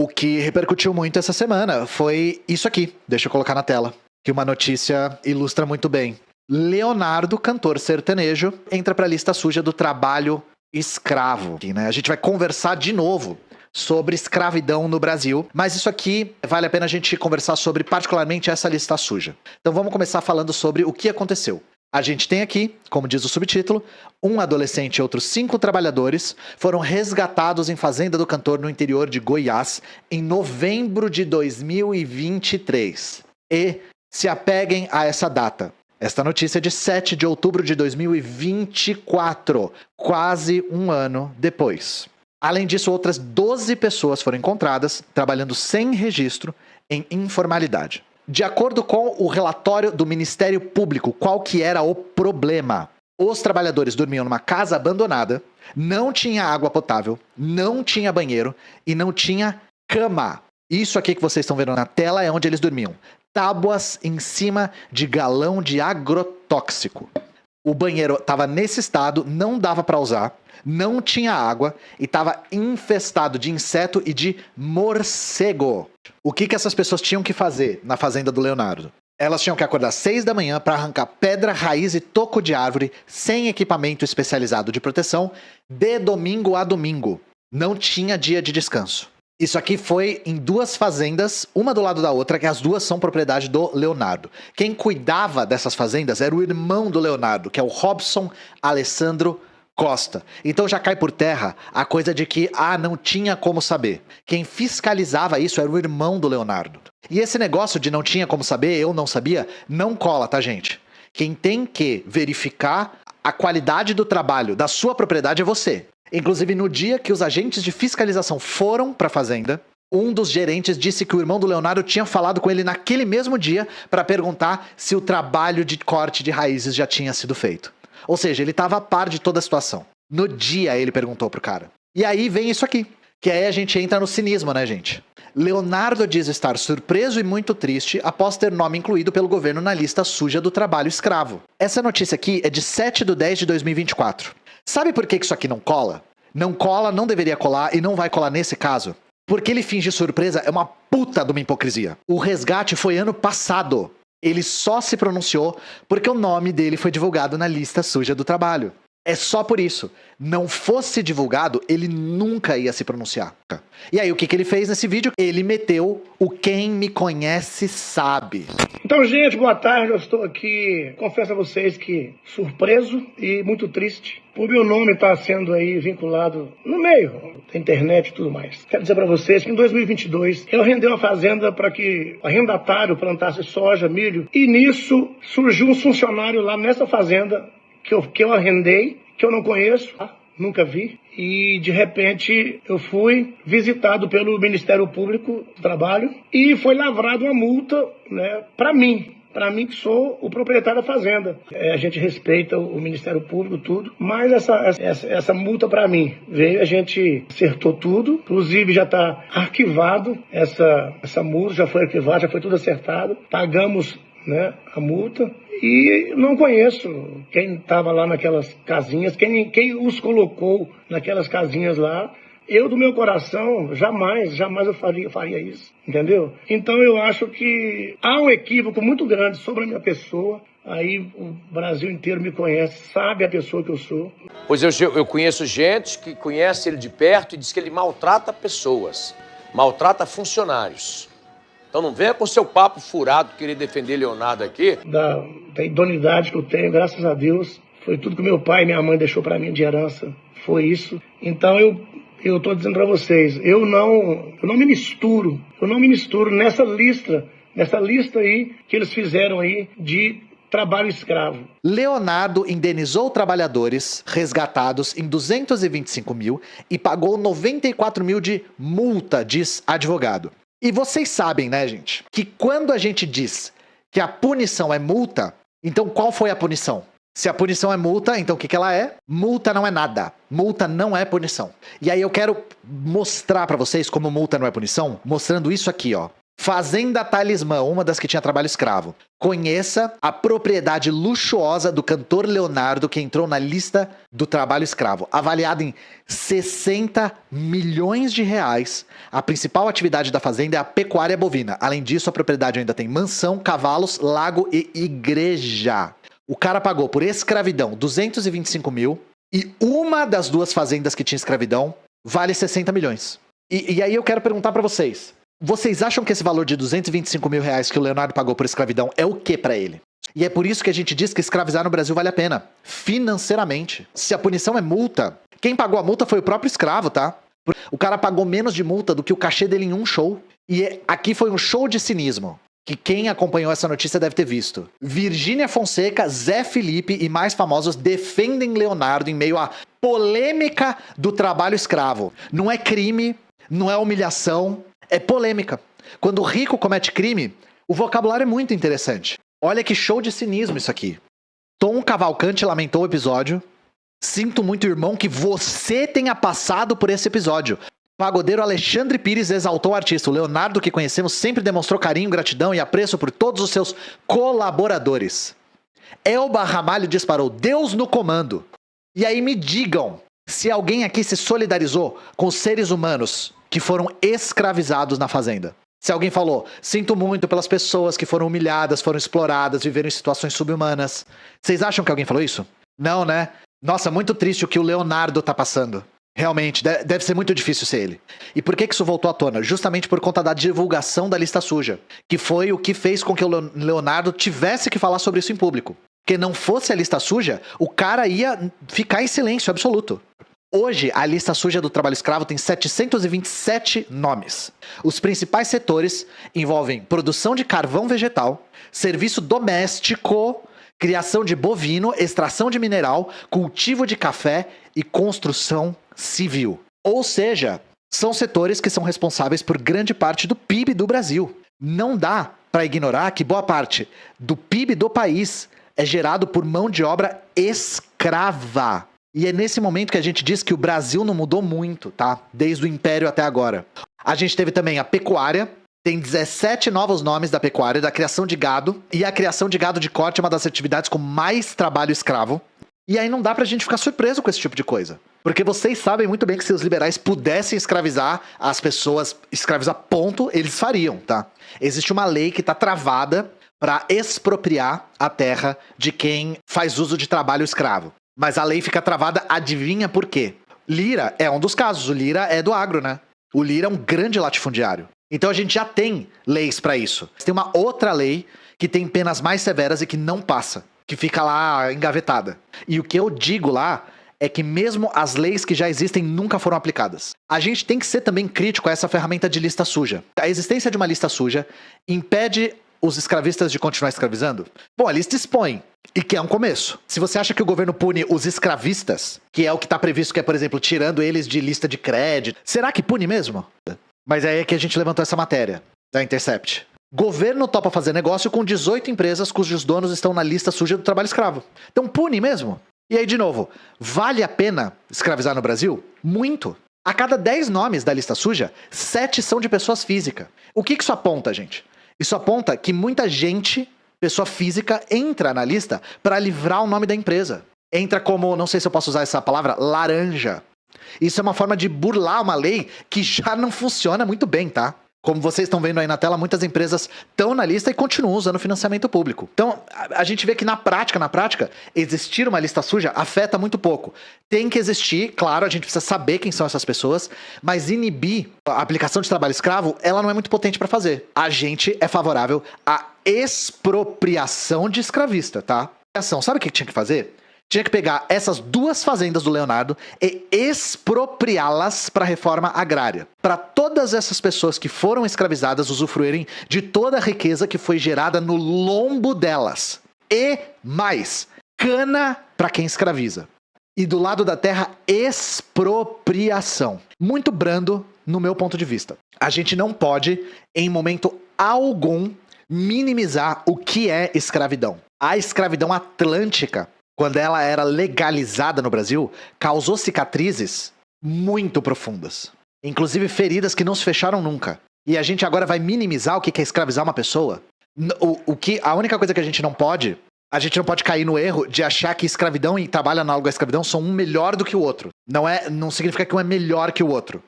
O que repercutiu muito essa semana foi isso aqui. Deixa eu colocar na tela, que uma notícia ilustra muito bem. Leonardo, cantor sertanejo, entra para a lista suja do trabalho escravo. Né? A gente vai conversar de novo sobre escravidão no Brasil, mas isso aqui vale a pena a gente conversar sobre particularmente essa lista suja. Então vamos começar falando sobre o que aconteceu. A gente tem aqui, como diz o subtítulo, um adolescente e outros 5 trabalhadores foram resgatados em fazenda do cantor no interior de Goiás em novembro de 2023. E se apeguem a essa data. Esta notícia é de 7 de outubro de 2024, quase um ano depois. Além disso, outras 12 pessoas foram encontradas trabalhando sem registro em informalidade. De acordo com o relatório do Ministério Público, qual que era o problema? Os trabalhadores dormiam numa casa abandonada, não tinha água potável, não tinha banheiro e não tinha cama. Isso aqui que vocês estão vendo na tela é onde eles dormiam. Tábuas em cima de galão de agrotóxico. O banheiro estava nesse estado, não dava para usar, não tinha água e estava infestado de inseto e de morcego. O que essas pessoas tinham que fazer na fazenda do Leonardo? Elas tinham que acordar às 6 da manhã para arrancar pedra, raiz e toco de árvore sem equipamento especializado de proteção de domingo a domingo. Não tinha dia de descanso. Isso aqui foi em 2 fazendas, uma do lado da outra, que as 2 são propriedade do Leonardo. Quem cuidava dessas fazendas era o irmão do Leonardo, que é o Robson Alessandro Costa. Então já cai por terra a coisa de que, não tinha como saber. Quem fiscalizava isso era o irmão do Leonardo. E esse negócio de não tinha como saber, eu não sabia, não cola, tá, gente? Quem tem que verificar a qualidade do trabalho da sua propriedade é você. Inclusive, no dia que os agentes de fiscalização foram para a fazenda, um dos gerentes disse que o irmão do Leonardo tinha falado com ele naquele mesmo dia para perguntar se o trabalho de corte de raízes já tinha sido feito. Ou seja, ele estava a par de toda a situação. No dia ele perguntou pro cara. E aí vem isso aqui, que aí a gente entra no cinismo, né, gente? Leonardo diz estar surpreso e muito triste após ter nome incluído pelo governo na lista suja do trabalho escravo. Essa notícia aqui é de 7/10/2024. Sabe por que isso aqui não cola? Não cola, não deveria colar e não vai colar nesse caso? Porque ele finge surpresa é uma puta de uma hipocrisia. O resgate foi ano passado. Ele só se pronunciou porque o nome dele foi divulgado na lista suja do trabalho. É só por isso. Não fosse divulgado, ele nunca ia se pronunciar. E aí, o que ele fez nesse vídeo? Ele meteu o quem me conhece sabe. Então, gente, boa tarde. Eu estou aqui, confesso a vocês que surpreso e muito triste por meu nome estar sendo aí vinculado no meio da internet e tudo mais. Quero dizer para vocês que em 2022 eu arrendei uma fazenda para que o arrendatário plantasse soja, milho, e nisso surgiu um funcionário lá nessa fazenda que eu arrendei, que eu não conheço, nunca vi, e de repente eu fui visitado pelo Ministério Público do Trabalho e foi lavrada uma multa, né, para mim que sou o proprietário da fazenda. A gente respeita o Ministério Público, tudo, mas essa multa para mim veio, a gente acertou tudo, inclusive já está arquivado essa multa, já foi arquivada, já foi tudo acertado, pagamos, né, a multa. E não conheço quem estava lá naquelas casinhas, quem os colocou naquelas casinhas lá. Eu, do meu coração, jamais eu faria isso, entendeu? Então eu acho que há um equívoco muito grande sobre a minha pessoa. Aí o Brasil inteiro me conhece, sabe a pessoa que eu sou. Pois eu conheço gente que conhece ele de perto e diz que ele maltrata pessoas, maltrata funcionários. Então não venha com seu papo furado querer defender Leonardo aqui. Da idoneidade que eu tenho, graças a Deus, foi tudo que meu pai e minha mãe deixou para mim de herança, foi isso. Então eu tô dizendo para vocês, eu não me misturo nessa lista aí que eles fizeram aí de trabalho escravo. Leonardo indenizou trabalhadores resgatados em 225 mil e pagou 94 mil de multa, diz advogado. E vocês sabem, né, gente, que quando a gente diz que a punição é multa, então qual foi a punição? Se a punição é multa, então o que ela é? Multa não é nada. Multa não é punição. E aí eu quero mostrar pra vocês como multa não é punição, mostrando isso aqui, ó. Fazenda Talismã, uma das que tinha trabalho escravo. Conheça a propriedade luxuosa do cantor Leonardo, que entrou na lista do trabalho escravo. Avaliada em 60 milhões de reais, a principal atividade da fazenda é a pecuária bovina. Além disso, a propriedade ainda tem mansão, cavalos, lago e igreja. O cara pagou por escravidão 225 mil e uma das duas fazendas que tinha escravidão vale 60 milhões. E aí eu quero perguntar pra vocês. Vocês acham que esse valor de 225 mil reais que o Leonardo pagou por escravidão é o que pra ele? E é por isso que a gente diz que escravizar no Brasil vale a pena, financeiramente. Se a punição é multa, quem pagou a multa foi o próprio escravo, tá? O cara pagou menos de multa do que o cachê dele em um show. E aqui foi um show de cinismo, que quem acompanhou essa notícia deve ter visto. Virgínia Fonseca, Zé Felipe e mais famosos defendem Leonardo em meio à polêmica do trabalho escravo. Não é crime, não é humilhação, é polêmica. Quando o rico comete crime, o vocabulário é muito interessante. Olha que show de cinismo isso aqui. Tom Cavalcante lamentou o episódio. Sinto muito, irmão, que você tenha passado por esse episódio. Pagodeiro Alexandre Pires exaltou o artista. O Leonardo, que conhecemos, sempre demonstrou carinho, gratidão e apreço por todos os seus colaboradores. Elba Ramalho disparou: Deus no comando. E aí me digam se alguém aqui se solidarizou com os seres humanos que foram escravizados na fazenda. Se alguém falou: sinto muito pelas pessoas que foram humilhadas, foram exploradas, viveram em situações subhumanas. Vocês acham que alguém falou isso? Não, né? Nossa, muito triste o que o Leonardo tá passando. Realmente, deve ser muito difícil ser ele. E por que isso voltou à tona? Justamente por conta da divulgação da lista suja, que foi o que fez com que o Leonardo tivesse que falar sobre isso em público. Porque não fosse a lista suja, o cara ia ficar em silêncio absoluto. Hoje, a lista suja do trabalho escravo tem 727 nomes. Os principais setores envolvem produção de carvão vegetal, serviço doméstico, criação de bovino, extração de mineral, cultivo de café e construção civil. Ou seja, são setores que são responsáveis por grande parte do PIB do Brasil. Não dá para ignorar que boa parte do PIB do país é gerado por mão de obra escrava. E é nesse momento que a gente diz que o Brasil não mudou muito, tá? Desde o Império até agora. A gente teve também a pecuária. Tem 17 novos nomes da pecuária, da criação de gado. E a criação de gado de corte é uma das atividades com mais trabalho escravo. E aí não dá pra gente ficar surpreso com esse tipo de coisa. Porque vocês sabem muito bem que se os liberais pudessem escravizar as pessoas, escravizar ponto, eles fariam, tá? Existe uma lei que tá travada pra expropriar a terra de quem faz uso de trabalho escravo. Mas a lei fica travada, adivinha por quê? Lira é um dos casos, o Lira é do agro, né? O Lira é um grande latifundiário. Então a gente já tem leis pra isso. Tem uma outra lei que tem penas mais severas e que não passa, que fica lá engavetada. E o que eu digo lá é que mesmo as leis que já existem nunca foram aplicadas. A gente tem que ser também crítico a essa ferramenta de lista suja. A existência de uma lista suja impede os escravistas de continuar escravizando? Bom, a lista expõe, e que é um começo. Se você acha que o governo pune os escravistas, que é o que está previsto, que é, por exemplo, tirando eles de lista de crédito, será que pune mesmo? Mas é aí que a gente levantou essa matéria da Intercept. Governo topa fazer negócio com 18 empresas cujos donos estão na lista suja do trabalho escravo. Então pune mesmo? E aí, de novo, vale a pena escravizar no Brasil? Muito. A cada 10 nomes da lista suja, 7 são de pessoas físicas. O que isso aponta, gente? Isso aponta que muita gente, pessoa física, entra na lista para livrar o nome da empresa. Entra como, não sei se eu posso usar essa palavra, laranja. Isso é uma forma de burlar uma lei que já não funciona muito bem, tá? Como vocês estão vendo aí na tela, muitas empresas estão na lista e continuam usando financiamento público. Então, a gente vê que na prática, existir uma lista suja afeta muito pouco. Tem que existir, claro, a gente precisa saber quem são essas pessoas, mas inibir a aplicação de trabalho escravo, ela não é muito potente para fazer. A gente é favorável à expropriação de escravista, tá? Sabe o que tinha que fazer? Tinha que pegar essas duas fazendas do Leonardo e expropriá-las para a reforma agrária. Para todas essas pessoas que foram escravizadas usufruírem de toda a riqueza que foi gerada no lombo delas. E mais, cana para quem escraviza. E do lado da terra, expropriação. Muito brando no meu ponto de vista. A gente não pode, em momento algum, minimizar o que é escravidão. A escravidão atlântica, quando ela era legalizada no Brasil, causou cicatrizes muito profundas. Inclusive feridas que não se fecharam nunca. E a gente agora vai minimizar o que é escravizar uma pessoa? A única coisa que a gente não pode cair no erro de achar que escravidão e trabalho análogo à escravidão são um melhor do que o outro. Não significa que um é melhor que o outro.